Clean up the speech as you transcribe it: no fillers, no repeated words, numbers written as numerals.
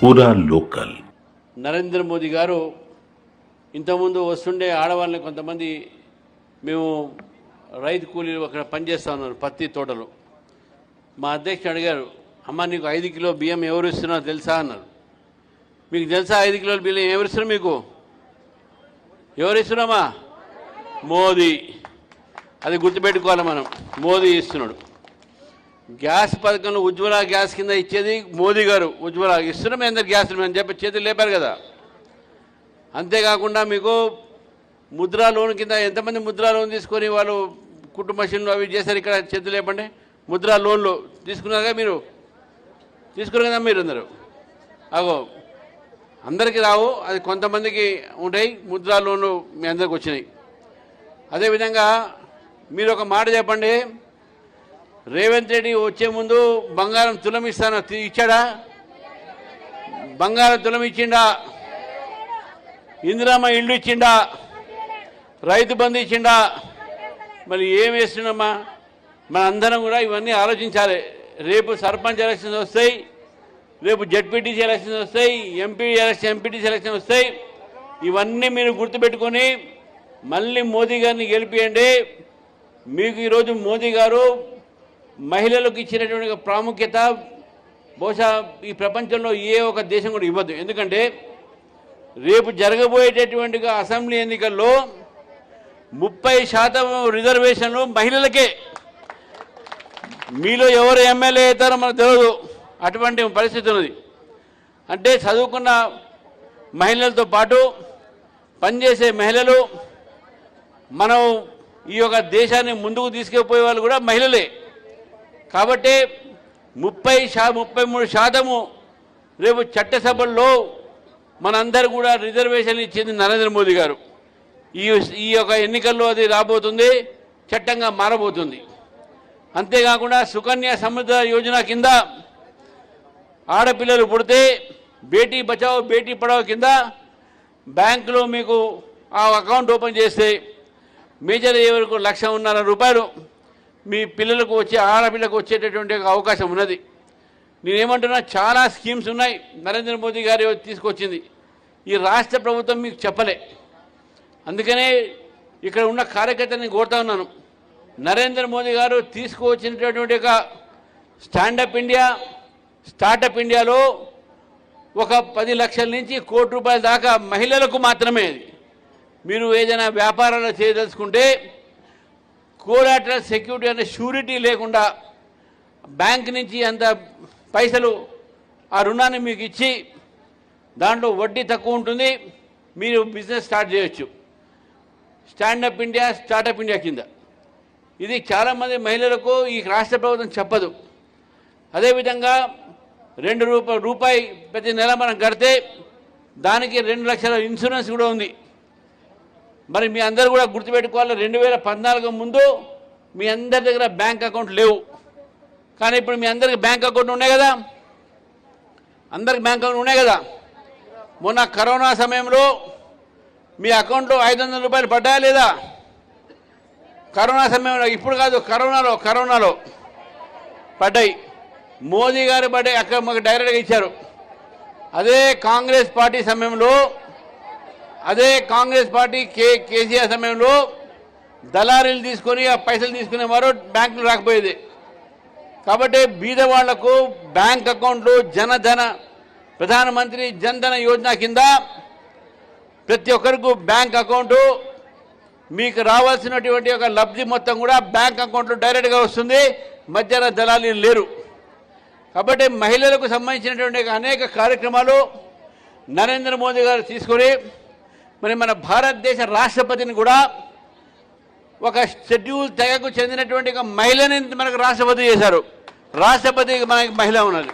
పూరా లోకల్. నరేంద్ర మోదీ గారు ఇంతకుముందు వస్తుండే ఆడవాళ్ళని కొంతమంది మేము రైతు కూలీలు అక్కడ పనిచేస్తూ ఉన్నారు పత్తి తోటలు. మా అధ్యక్షుడు అడిగారు, అమ్మ నీకు 5 కిలో బియ్యం ఎవరు ఇస్తున్నారో తెలుసా అన్నారు. మీకు తెలుసా 5 కిలోల బియ్యం ఎవరు ఇస్తున్నారు? మీకు ఎవరు ఇస్తున్నామా? మోదీ. అది గుర్తుపెట్టుకోవాలి మనం, మోదీ ఇస్తున్నాడు. గ్యాస్ పథకంలో ఉజ్వల గ్యాస్ కింద ఇచ్చేది మోదీ గారు. ఉజ్వల ఇస్తున్నాం మీ అందరు గ్యాస్ అని చెప్పి చేతులు లేపారు కదా. అంతేకాకుండా మీకు ముద్రా లోన్ కింద ఎంతమంది ముద్రా లోన్ తీసుకొని వాళ్ళు కుటుంబ మషన్లు అవి చేశారు? ఇక్కడ చేతులు లేపండి. ముద్రా లోన్లు తీసుకున్నారుగా మీరు, తీసుకున్నారు కదా మీరు అందరూ. అగో అందరికీ రావు, అది కొంతమందికి ఉంటాయి ముద్రా లోన్లు, మీ అందరికి వచ్చినాయి. అదేవిధంగా మీరు ఒక మాట చెప్పండి, రేవంత్ రెడ్డి వచ్చే ముందు బంగారం తులం ఇస్తాను ఇచ్చాడా? బంగారం తులం ఇచ్చిండా? ఇందిరమ్మ ఇల్లు ఇచ్చిండా? రైతు బంధు ఇచ్చిండా? మరి ఏం వేస్తున్నామా? మన అందరం కూడా ఇవన్నీ ఆలోచించాలి. రేపు సర్పంచ్ ఎలక్షన్స్ వస్తాయి, రేపు జడ్పీటీసీ ఎలక్షన్స్ వస్తాయి, ఎంపీటీసీ ఎలక్షన్ వస్తాయి. ఇవన్నీ మీరు గుర్తుపెట్టుకొని మళ్ళీ మోదీ గారిని గెలిపియండి. మీకు ఈరోజు మోదీ గారు మహిళలకు ఇచ్చినటువంటి ప్రాముఖ్యత బహుశా ఈ ప్రపంచంలో ఏ ఒక దేశం కూడా ఇవ్వదు. ఎందుకంటే రేపు జరగబోయేటటువంటి అసెంబ్లీ ఎన్నికల్లో 30% రిజర్వేషన్లు మహిళలకే. మీలో ఎవరు ఎమ్మెల్యే అవుతారో మనకు తెలియదు, అటువంటి పరిస్థితి ఉన్నది. అంటే చదువుకున్న మహిళలతో పాటు పనిచేసే మహిళలు, మనం ఈ యొక్క దేశాన్ని ముందుకు తీసుకుపోయే వాళ్ళు కూడా మహిళలే. కాబట్టి 33% రేపు చట్టసభల్లో మనందరూ కూడా రిజర్వేషన్ ఇచ్చింది నరేంద్ర మోదీ గారు. ఈ యొక్క ఎన్నికల్లో అది రాబోతుంది, చట్టంగా మారబోతుంది. అంతేకాకుండా సుకన్య సమృద్ధ యోజన కింద ఆడపిల్లలు పుడితే బేటీ బచావో బేటీ పడావో కింద బ్యాంకులో మీకు ఆ అకౌంట్ ఓపెన్ చేస్తే మేజర్ అయ్యే వరకు ₹1,50,000 మీ పిల్లలకు వచ్చే ఆడపిల్లకు వచ్చేటటువంటి అవకాశం ఉన్నది. నేనేమంటున్నా, చాలా స్కీమ్స్ ఉన్నాయి నరేంద్ర మోదీ గారు తీసుకొచ్చింది. ఈ రాష్ట్ర ప్రభుత్వం మీకు చెప్పలే. అందుకనే ఇక్కడ ఉన్న కార్యకర్తని కోరుతా ఉన్నాను, నరేంద్ర మోదీ గారు తీసుకువచ్చినటువంటి ఒక స్టాండప్ ఇండియా, స్టార్టప్ ఇండియాలో ఒక 10 లక్షల నుంచి ₹1,00,00,000 దాకా మహిళలకు మాత్రమే. మీరు ఏదైనా వ్యాపారాలు చేయదలుచుకుంటే కోలాటరల్ సెక్యూరిటీ అనే షూరిటీ లేకుండా బ్యాంక్ నుంచి అంత పైసలు ఆ రుణాన్ని మీకు ఇచ్చి దాంట్లో వడ్డీ తక్కువ ఉంటుంది, మీరు బిజినెస్ స్టార్ట్ చేయొచ్చు. స్టాండప్ ఇండియా, స్టార్టప్ ఇండియా కింద ఇది చాలామంది మహిళలకు ఈ రాష్ట్ర ప్రభుత్వం చెప్పదు. అదేవిధంగా ₹2 ప్రతి నెల మనం కడితే దానికి 2 లక్షల ఇన్సూరెన్స్ కూడా ఉంది. మరి మీ అందరూ కూడా గుర్తుపెట్టుకోవాలి, 2014 ముందు మీ అందరి దగ్గర బ్యాంక్ అకౌంట్ లేవు. కానీ ఇప్పుడు మీ అందరికి బ్యాంక్ అకౌంట్ ఉన్నాయి కదా, అందరికి బ్యాంక్ అకౌంట్ ఉన్నాయి కదా. మొన్న కరోనా సమయంలో మీ అకౌంట్లో ₹500 పడ్డాయా లేదా? కరోనా సమయంలో, ఇప్పుడు కాదు, కరోనాలో పడ్డాయి. మోదీ గారు పడ్డాయి, అక్కడ మాకు డైరెక్ట్గా ఇచ్చారు. అదే కాంగ్రెస్ పార్టీ సమయంలో, అదే కాంగ్రెస్ పార్టీ కేసీఆర్ సమయంలో దళారీలు తీసుకొని ఆ పైసలు తీసుకునేవారు, బ్యాంకులు రాకపోయేది. కాబట్టి బీదవాళ్లకు బ్యాంక్ అకౌంట్లు, జనధన ప్రధానమంత్రి జన్ధన యోజన కింద ప్రతి ఒక్కరికి బ్యాంక్ అకౌంటు, మీకు రావాల్సినటువంటి ఒక లబ్ధి మొత్తం కూడా బ్యాంక్ అకౌంట్లో డైరెక్ట్గా వస్తుంది, మధ్యాహ్న దళారీలు లేరు. కాబట్టి మహిళలకు సంబంధించినటువంటి అనేక కార్యక్రమాలు నరేంద్ర మోదీ గారు తీసుకొని మరి మన భారతదేశ రాష్ట్రపతిని కూడా ఒక షెడ్యూల్ తెగకు చెందినటువంటి ఒక మహిళని మనకు రాష్ట్రపతి చేశారు. రాష్ట్రపతికి మనకి మహిళ ఉన్నది.